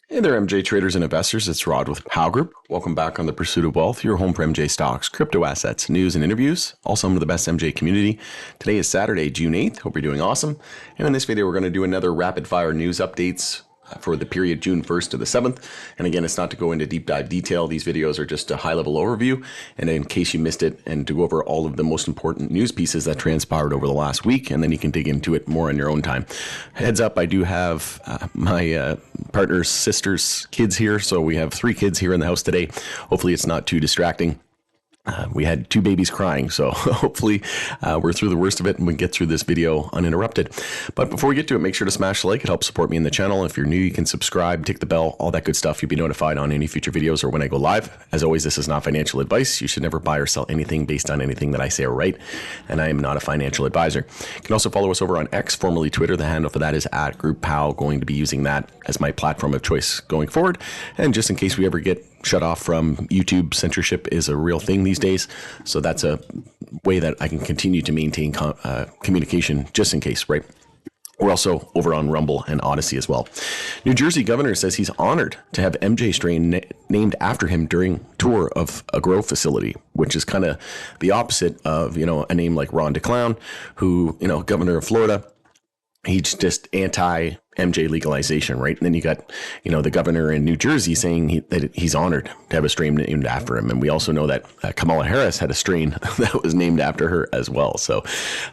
Hey there, MJ traders and investors. It's Rod with Powell Group. Welcome back on The Pursuit of Wealth, your home for MJ stocks, crypto assets, news, and interviews, all some of the best MJ community. Today is Saturday, June 8th. Hope you're doing awesome. And in this video, we're going to do another rapid fire news updates for the period June 1st to the 7th. And again, it's not to go into deep dive detail. These videos are just a high level overview. And in case you missed it, and to go over all of the most important news pieces that transpired over the last week, and then you can dig into it more in your own time. Heads up, I do have my partner's sister's kids here. So we have 3 kids here in the house today. Hopefully it's not too distracting. We had 2 babies crying, so hopefully we're through the worst of it and we can get through this video uninterrupted. But before we get to it, make sure to smash the like. It helps support me in the channel. If you're new, you can subscribe, tick the bell, all that good stuff. You'll be notified on any future videos or when I go live. As always, this is not financial advice. You should never buy or sell anything based on anything that I say or write, and I am not a financial advisor. You can also follow us over on X, formerly Twitter. The handle for that is @GroupPow. Going to be using that as my platform of choice going forward. And just in case we ever get shut off from YouTube, censorship is a real thing these days. So that's a way that I can continue to maintain communication just in case, right? We're also over on Rumble and Odyssey as well. New Jersey governor says he's honored to have MJ strain named after him during tour of a grow facility, which is kind of the opposite of, a name like Ron DeClown, who, governor of Florida. He's just anti-MJ legalization, right? And then you got, the governor in New Jersey saying that he's honored to have a strain named after him. And we also know that Kamala Harris had a strain that was named after her as well. So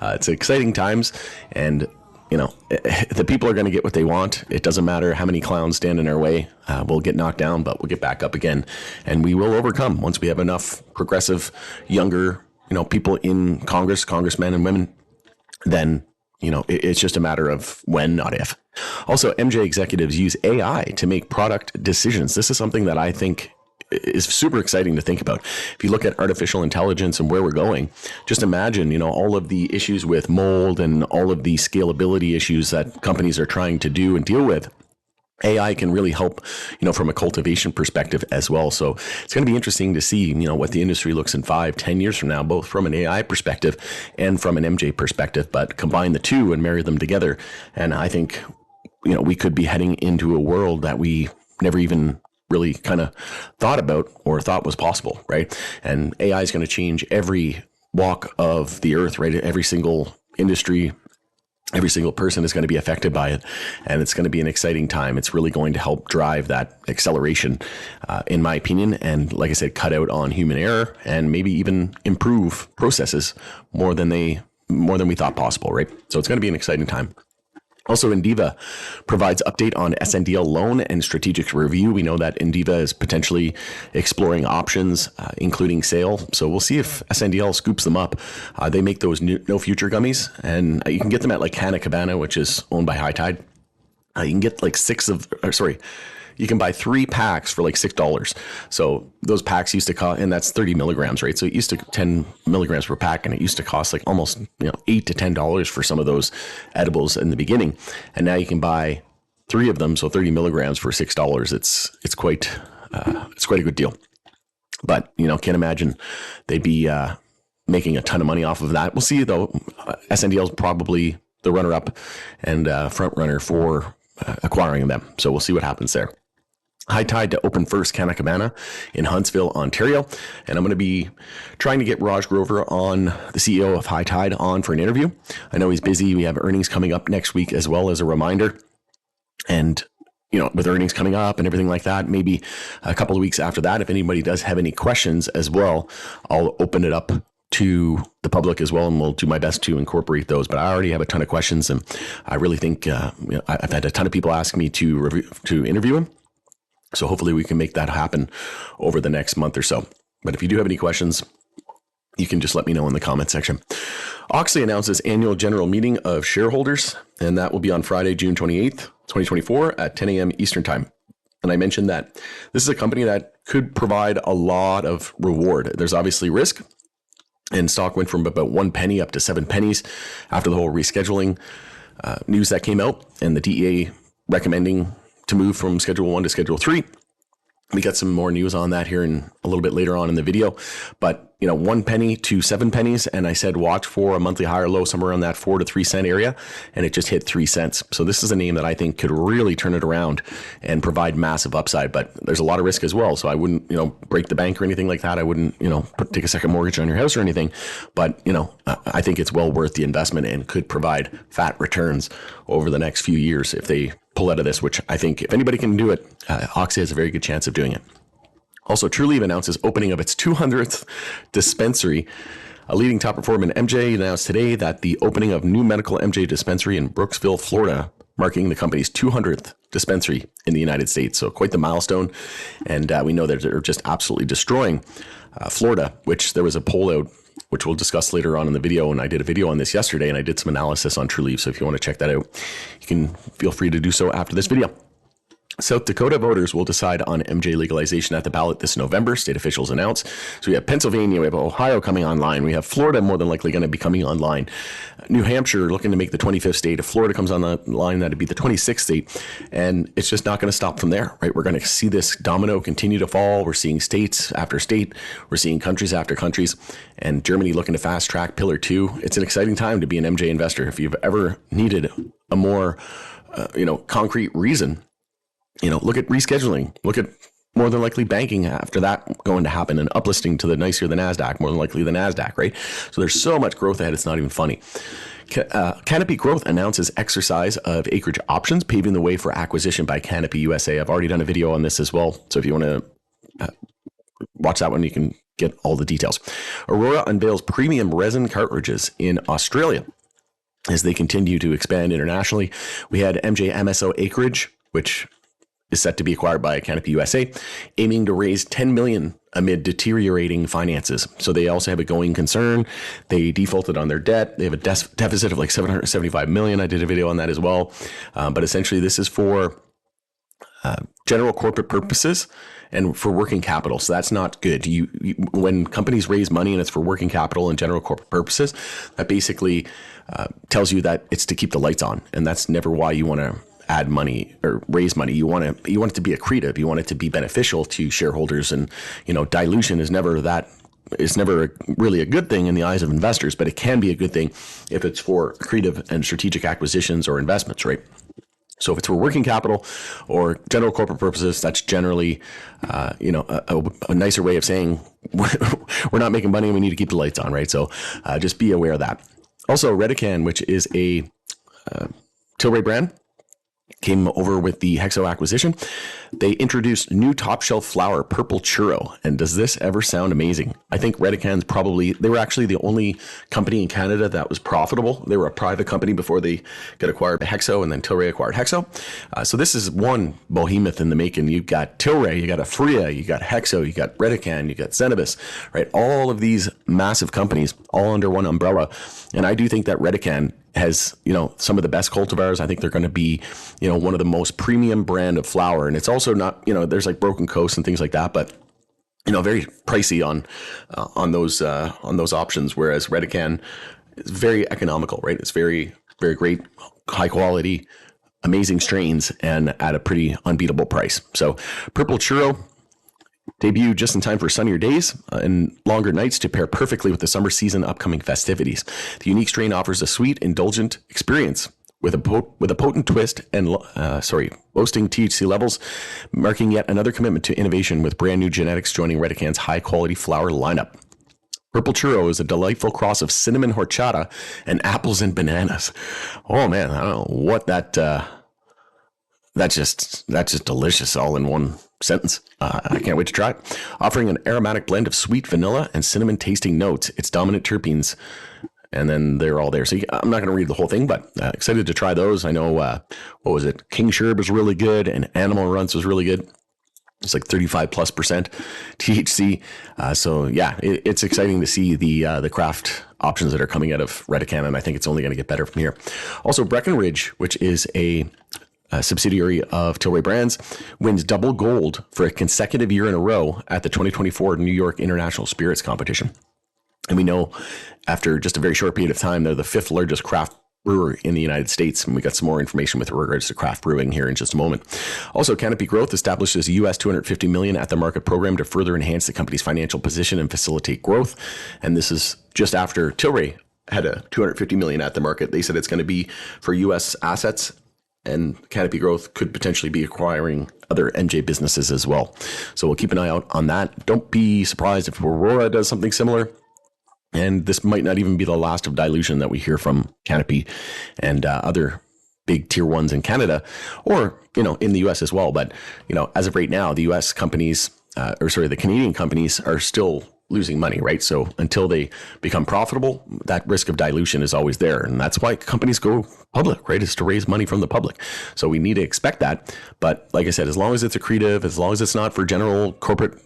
it's exciting times. And, the people are going to get what they want. It doesn't matter how many clowns stand in our way. We'll get knocked down, but we'll get back up again. And we will overcome once we have enough progressive, younger, people in Congress, congressmen and women, then it's just a matter of when, not if. Also, MJ executives use AI to make product decisions. This is something that I think is super exciting to think about. If you look at artificial intelligence and where we're going, just imagine, all of the issues with mold and all of the scalability issues that companies are trying to do and deal with. AI can really help, from a cultivation perspective as well. So it's going to be interesting to see, what the industry looks in 5-10 years from now, both from an AI perspective and from an MJ perspective, but combine the two and marry them together. And I think, we could be heading into a world that we never even really kind of thought about or thought was possible, right? And AI is going to change every walk of the earth, right? Every single industry, every single person is going to be affected by it, and it's going to be an exciting time. It's really going to help drive that acceleration, in my opinion, and like I said, cut out on human error and maybe even improve processes more than we thought possible, right? So it's going to be an exciting time. Also, Indiva provides update on SNDL loan and strategic review. We know that Indiva is potentially exploring options, including sale. So we'll see if SNDL scoops them up. They make those no future gummies, and you can get them at like Canopy, which is owned by High Tide. You can get like you can buy 3 packs for like $6. So those packs used to cost, and that's 30 milligrams, right? So it used to 10 milligrams per pack, and it used to cost like almost $8 to $10 for some of those edibles in the beginning. And now you can buy 3 of them, so 30 milligrams for $6. It's quite a good deal. But can't imagine they'd be making a ton of money off of that. We'll see though. SNDL is probably the runner-up and front runner for acquiring them. So we'll see what happens there. High Tide to open first Canopy in Huntsville, Ontario. And I'm going to be trying to get Raj Grover on, the CEO of High Tide, on for an interview. I know he's busy. We have earnings coming up next week as well, as a reminder. And, with earnings coming up and everything like that, maybe a couple of weeks after that, if anybody does have any questions as well, I'll open it up to the public as well, and we'll do my best to incorporate those. But I already have a ton of questions, and I really think I've had a ton of people ask me to interview him. So hopefully we can make that happen over the next month or so. But if you do have any questions, you can just let me know in the comment section. Auxly announces annual general meeting of shareholders, and that will be on Friday, June 28th, 2024 at 10 a.m. Eastern time. And I mentioned that this is a company that could provide a lot of reward. There's obviously risk, and stock went from about 1 penny up to 7 pennies after the whole rescheduling news that came out, and the DEA recommending to move from Schedule 1 to Schedule 3. We got some more news on that here in a little bit later on in the video, but 1 penny to 7 pennies. And I said, watch for a monthly high or low somewhere around that 4 to 3 cent area. And it just hit 3 cents. So this is a name that I think could really turn it around and provide massive upside, but there's a lot of risk as well. So I wouldn't, break the bank or anything like that. I wouldn't, take a second mortgage on your house or anything, but I think it's well worth the investment and could provide fat returns over the next few years if they pull out of this, which I think if anybody can do it, Auxly has a very good chance of doing it. Also, Trulieve announces opening of its 200th dispensary. A leading top performer in MJ announced today that the opening of new medical MJ dispensary in Brooksville, Florida, marking the company's 200th dispensary in the United States. So quite the milestone. And we know that they're just absolutely destroying Florida, which there was a poll out, which we'll discuss later on in the video. And I did a video on this yesterday, and I did some analysis on Trulieve. So if you want to check that out, you can feel free to do so after this video. South Dakota voters will decide on MJ legalization at the ballot this November, state officials announced. So we have Pennsylvania, we have Ohio coming online, we have Florida more than likely going to be coming online. New Hampshire looking to make the 25th state. If Florida comes on the line, that'd be the 26th state. And it's just not going to stop from there, right? We're going to see this domino continue to fall. We're seeing states after state. We're seeing countries after countries. And Germany looking to fast track Pillar 2. It's an exciting time to be an MJ investor. If you've ever needed a more, concrete reason, look at rescheduling, look at more than likely banking after that going to happen, and uplisting to the nicer the NASDAQ, more than likely the NASDAQ, right? So there's so much growth ahead, it's not even funny. Canopy Growth announces exercise of acreage options, paving the way for acquisition by Canopy USA. I've already done a video on this as well. So if you want to watch that one, you can get all the details. Aurora unveils premium resin cartridges in Australia as they continue to expand internationally. We had MJ MSO acreage, which is set to be acquired by Canopy USA, aiming to raise $10 million amid deteriorating finances. So they also have a going concern. They defaulted on their debt. They have a deficit of like $775 million. I did a video on that as well. But essentially, this is for general corporate purposes and for working capital. So that's not good. When companies raise money and it's for working capital and general corporate purposes, that basically tells you that it's to keep the lights on, and that's never why you want to add money or raise money. You want it to be accretive. You want it to be beneficial to shareholders, and dilution is never really a good thing in the eyes of investors, but it can be a good thing if it's for accretive and strategic acquisitions or investments, right? So if it's for working capital or general corporate purposes, that's generally, a nicer way of saying we're not making money and we need to keep the lights on, right? So just be aware of that. Also, Rescheduling, which is a Tilray brand, came over with the Hexo acquisition. They introduced new top shelf flower, Purple Churro. And does this ever sound amazing? I think Rescheduling they were actually the only company in Canada that was profitable. They were a private company before they got acquired by Hexo, and then Tilray acquired Hexo. So this is one behemoth in the making. You've got Tilray, you got Afria, you got Hexo, you got Rescheduling, you got Cannabis, right? All of these massive companies all under one umbrella. And I do think that Rescheduling has, some of the best cultivars. I think they're going to be, one of the most premium brand of flower. And it's also not, there's like Broken Coast and things like that, but very pricey on those options. Whereas Rescheduling is very economical, right? It's very, very great, high quality, amazing strains, and at a pretty unbeatable price. So Purple Churro debuted just in time for sunnier days and longer nights to pair perfectly with the summer season upcoming festivities. The unique strain offers a sweet, indulgent experience with a potent twist and boasting THC levels, marking yet another commitment to innovation with brand new genetics joining Redecann's high-quality flower lineup. Purple Churro is a delightful cross of cinnamon horchata and apples and bananas. Oh man, I don't know what that's just delicious all in one sentence. I can't wait to try it. Offering an aromatic blend of sweet vanilla and cinnamon tasting notes, its dominant terpenes, and then they're all there. So I'm not going to read the whole thing, but excited to try those. I know, what was it? King Sherb is really good, and Animal Runs was really good. It's like 35+% THC. So yeah, it's exciting to see the craft options that are coming out of Rescheduling, and I think it's only going to get better from here. Also, Breckenridge, which is a subsidiary of Tilray Brands, wins double gold for a consecutive year in a row at the 2024 New York International Spirits Competition. And we know after just a very short period of time, they're the 5th largest craft brewer in the United States. And we got some more information with regards to craft brewing here in just a moment. Also, Canopy Growth establishes a US $250 million at the market program to further enhance the company's financial position and facilitate growth. And this is just after Tilray had a $250 million at the market. They said it's going to be for US assets, and Canopy Growth could potentially be acquiring other MJ businesses as well. So we'll keep an eye out on that. Don't be surprised if Aurora does something similar. And this might not even be the last of dilution that we hear from Canopy and other big tier ones in Canada, or, in the US as well. But, as of right now, the US companies, the Canadian companies are still losing money, right? So until they become profitable, that risk of dilution is always there. And that's why companies go public, right? Is to raise money from the public. So we need to expect that. But like I said, as long as it's accretive, as long as it's not for general corporate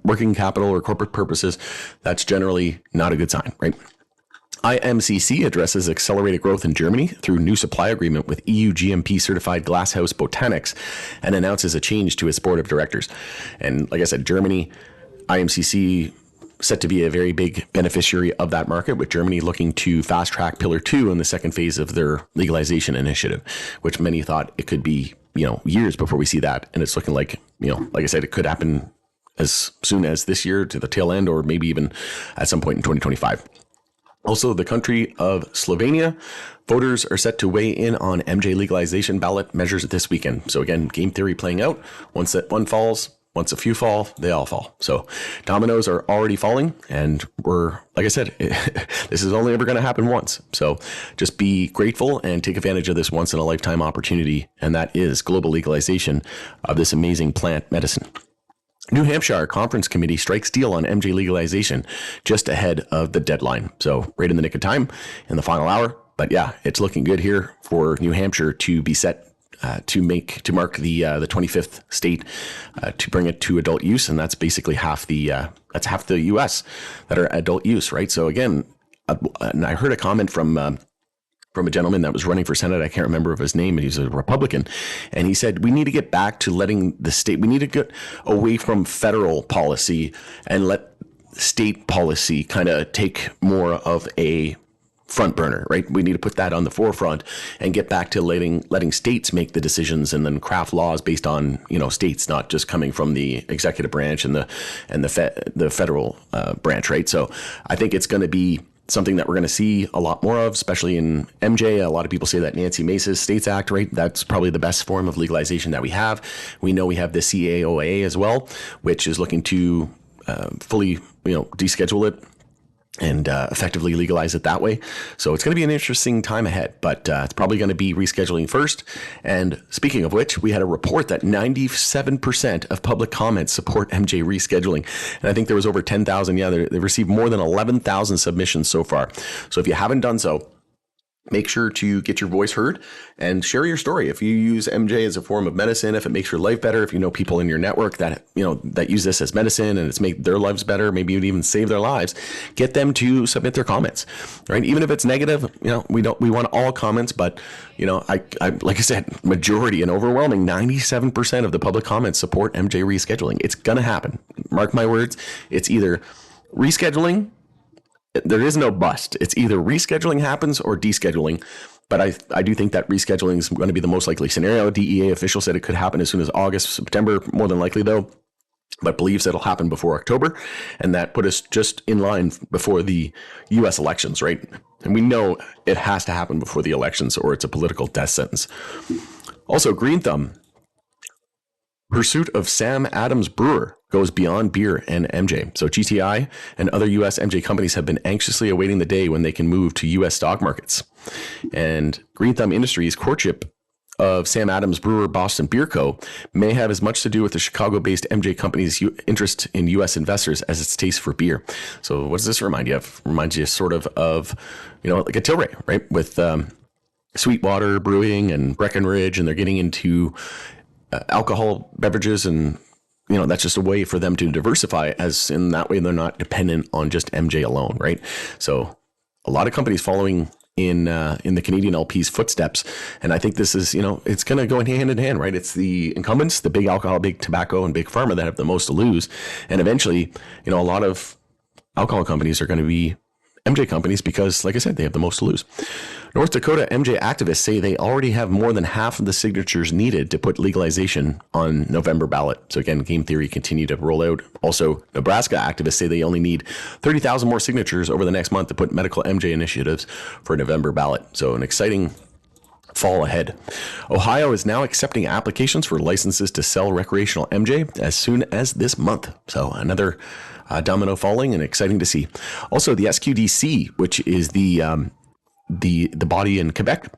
working capital or corporate purposes, that's generally not a good sign, right? IMCC addresses accelerated growth in Germany through new supply agreement with EU GMP certified Glasshouse Botanics and announces a change to its board of directors. And like I said, Germany, IMCC set to be a very big beneficiary of that market, with Germany looking to fast track Pillar 2 in the second phase of their legalization initiative, which many thought it could be, years before we see that. And it's looking like, like I said, it could happen as soon as this year to the tail end, or maybe even at some point in 2025. Also, the country of Slovenia, voters are set to weigh in on MJ legalization ballot measures this weekend. So again, game theory playing out. Once that one falls, once a few fall, they all fall. So dominoes are already falling, and like I said, this is only ever going to happen once. So just be grateful and take advantage of this once in a lifetime opportunity. And that is global legalization of this amazing plant medicine. New Hampshire Conference Committee strikes deal on MJ legalization just ahead of the deadline. So right in the nick of time in the final hour. But yeah, it's looking good here for New Hampshire to be set to mark the 25th state to bring it to adult use, and that's basically half the U.S. that are adult use, right? So again, and I heard a comment from a gentleman that was running for Senate. I can't remember of his name, and he's a Republican. And he said, we need to get back to letting the state, we need to get away from federal policy and let state policy kind of take more of a front burner, right? We need to put that on the forefront and get back to letting states make the decisions and then craft laws based on, states, not just coming from the executive branch and the federal branch, right? So I think it's going to be something that we're going to see a lot more of, especially in MJ. A lot of people say that Nancy Mace's States Act, right? That's probably the best form of legalization that we have. We know we have the CAOA as well, which is looking to fully, deschedule it and effectively legalize it that way. So it's going to be an interesting time ahead, but it's probably going to be rescheduling first. And speaking of which, we had a report that 97% of public comments support MJ rescheduling. And I think there was over 10,000. Yeah, they've received more than 11,000 submissions so far. So if you haven't done so, make sure to get your voice heard and share your story. If you use MJ as a form of medicine, if it makes your life better, if you know people in your network that, that use this as medicine and it's made their lives better, maybe you'd even save their lives, get them to submit their comments, right? Even if it's negative, we want all comments, but, I like I said, majority and overwhelming 97% of the public comments support MJ rescheduling. It's going to happen. Mark my words. It's either rescheduling. There is no bust. It's either rescheduling happens or descheduling. But I do think that rescheduling is going to be the most likely scenario. DEA official said it could happen as soon as August, September, more than likely though, but believes it'll happen before October. And that put us just in line before the US elections, right? And we know it has to happen before the elections or it's a political death sentence. Also, Green Thumb. Pursuit of Sam Adams Brewer goes beyond beer and MJ. So GTI and other U.S. MJ companies have been anxiously awaiting the day when they can move to U.S. stock markets. And Green Thumb Industries' courtship of Sam Adams Brewer Boston Beer Co. may have as much to do with the Chicago-based MJ company's interest in U.S. investors as its taste for beer. So what does this remind you of? Reminds you sort of like a Tilray, right? With Sweetwater Brewing and Breckenridge, and they're getting into alcohol beverages, and that's just a way for them to diversify, as in that way they're not dependent on just MJ alone, right? So a lot of companies following in the Canadian LP's footsteps, and I think this is it's going to go hand in hand, right? It's the incumbents, the big alcohol, big tobacco, and big pharma that have the most to lose, and eventually a lot of alcohol companies are going to be MJ companies because, like I said, they have the most to lose. North Dakota MJ activists say they already have more than half of the signatures needed to put legalization on November ballot. So again, game theory continue to roll out. Also, Nebraska activists say they only need 30,000 more signatures over the next month to put medical MJ initiatives for November ballot. So an exciting fall ahead. Ohio is now accepting applications for licenses to sell recreational MJ as soon as this month. So another domino falling, and exciting to see. Also, the SQDC, which is the body in Quebec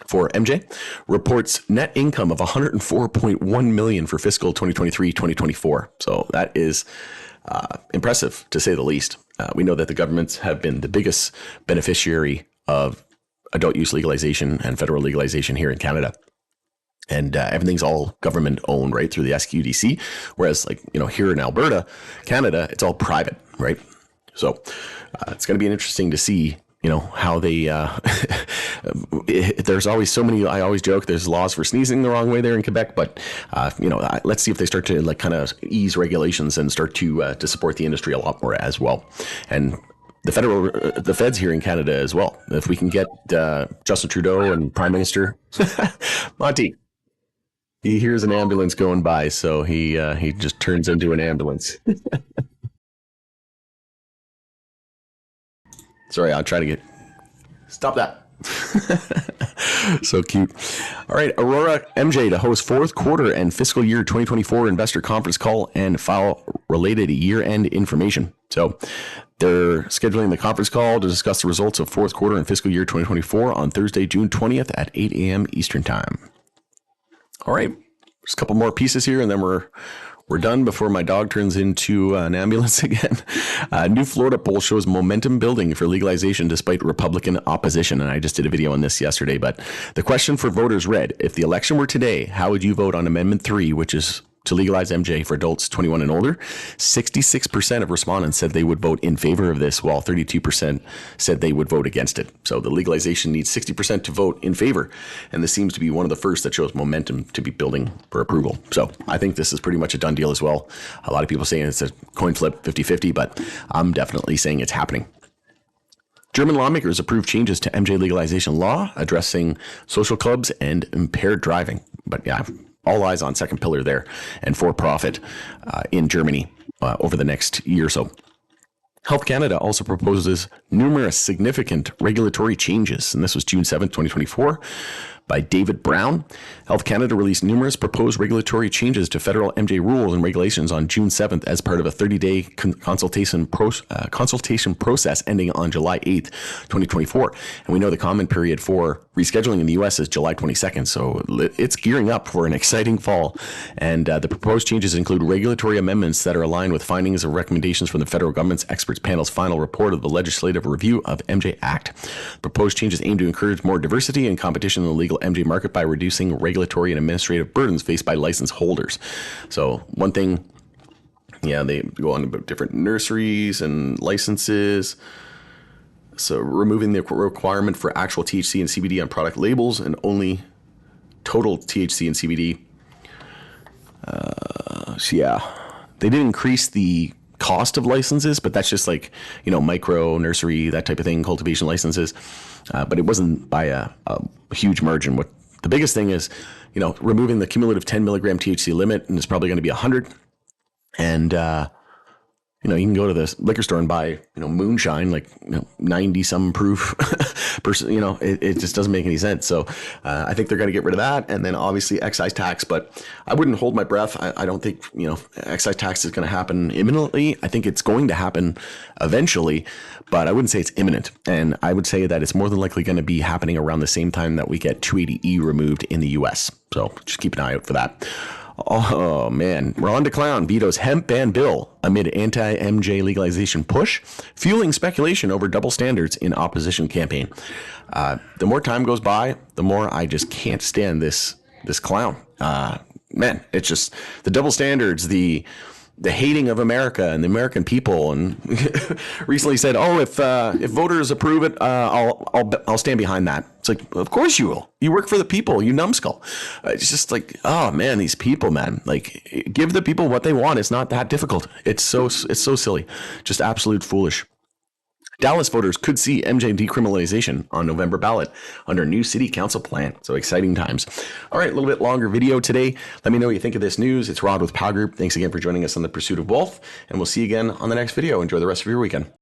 for MJ, reports net income of $104.1 million for fiscal 2023-2024. So that is impressive, to say the least. We know that the governments have been the biggest beneficiary of adult use legalization and federal legalization here in Canada. And everything's all government owned, right, through the SQDC. Whereas, like, here in Alberta, Canada, it's all private, right? So it's going to be interesting to see, how they, there's always so many, I always joke, there's laws for sneezing the wrong way there in Quebec, but, let's see if they start to ease regulations and start to support the industry a lot more as well. And the feds here in Canada as well. If we can get Justin Trudeau and Prime Minister Monty, he hears an ambulance going by, so he just turns into an ambulance. Sorry, I'll try to stop that. So cute. All right, Aurora MJ to host fourth quarter and fiscal year 2024 investor conference call and file related year-end information. So they're scheduling the conference call to discuss the results of fourth quarter and fiscal year 2024 on Thursday, June 20th at 8 a.m. Eastern Time. All right, just a couple more pieces here, and then we're done before my dog turns into an ambulance again. New Florida poll shows momentum building for legalization despite Republican opposition. And I just did a video on this yesterday. But the question for voters read, if the election were today, how would you vote on Amendment 3, which is to legalize MJ for adults 21 and older? 66% of respondents said they would vote in favor of this, while 32% said they would vote against it. So the legalization needs 60% to vote in favor. And this seems to be one of the first that shows momentum to be building for approval. So I think this is pretty much a done deal as well. A lot of people saying it's a coin flip, 50-50, but I'm definitely saying it's happening. German lawmakers approved changes to MJ legalization law addressing social clubs and impaired driving. But yeah, all eyes on second pillar there and for profit in Germany over the next year or so. Health Canada also proposes numerous significant regulatory changes, and this was June 7th, 2024, by David Brown. Health Canada released numerous proposed regulatory changes to federal MJ rules and regulations on June 7th as part of a 30-day consultation process ending on July 8th, 2024. And we know the comment period for rescheduling in the U.S. is July 22nd, so it's gearing up for an exciting fall. And the proposed changes include regulatory amendments that are aligned with findings and recommendations from the federal government's experts panel's final report of the legislative review of MJ Act. Proposed changes aim to encourage more diversity and competition in the legal MJ market by reducing regulatory and administrative burdens faced by license holders. So one thing, they go on about different nurseries and licenses. So removing the requirement for actual THC and CBD on product labels and only total THC and CBD. They did increase the cost of licenses, but that's just micro, nursery, that type of thing, cultivation licenses. But it wasn't by a huge margin. What the biggest thing is, removing the cumulative 10 milligram THC limit, and it's probably going to be 100. And, you can go to the liquor store and buy, moonshine, 90 some proof it just doesn't make any sense. So I think they're going to get rid of that. And then obviously excise tax, but I wouldn't hold my breath. I don't think, excise tax is going to happen imminently. I think it's going to happen eventually, but I wouldn't say it's imminent. And I would say that it's more than likely going to be happening around the same time that we get 280E removed in the US. So just keep an eye out for that. Oh, man. Ron DeClown vetoes hemp ban bill amid anti-MJ legalization push, fueling speculation over double standards in opposition campaign. The more time goes by, the more I just can't stand this clown. Man, it's just the double standards, the hating of America and the American people, and recently said, if voters approve it, I'll stand behind that. It's like, of course you will. You work for the people, you numbskull. It's just oh man, these people, man. Give the people what they want. It's not that difficult. It's so silly, just absolute foolish. Dallas voters could see MJ decriminalization on November ballot under new city council plan. So exciting times. All right, a little bit longer video today. Let me know what you think of this news. It's Rod with Pow Group. Thanks again for joining us on the Pursuit of Wealth, and we'll see you again on the next video. Enjoy the rest of your weekend.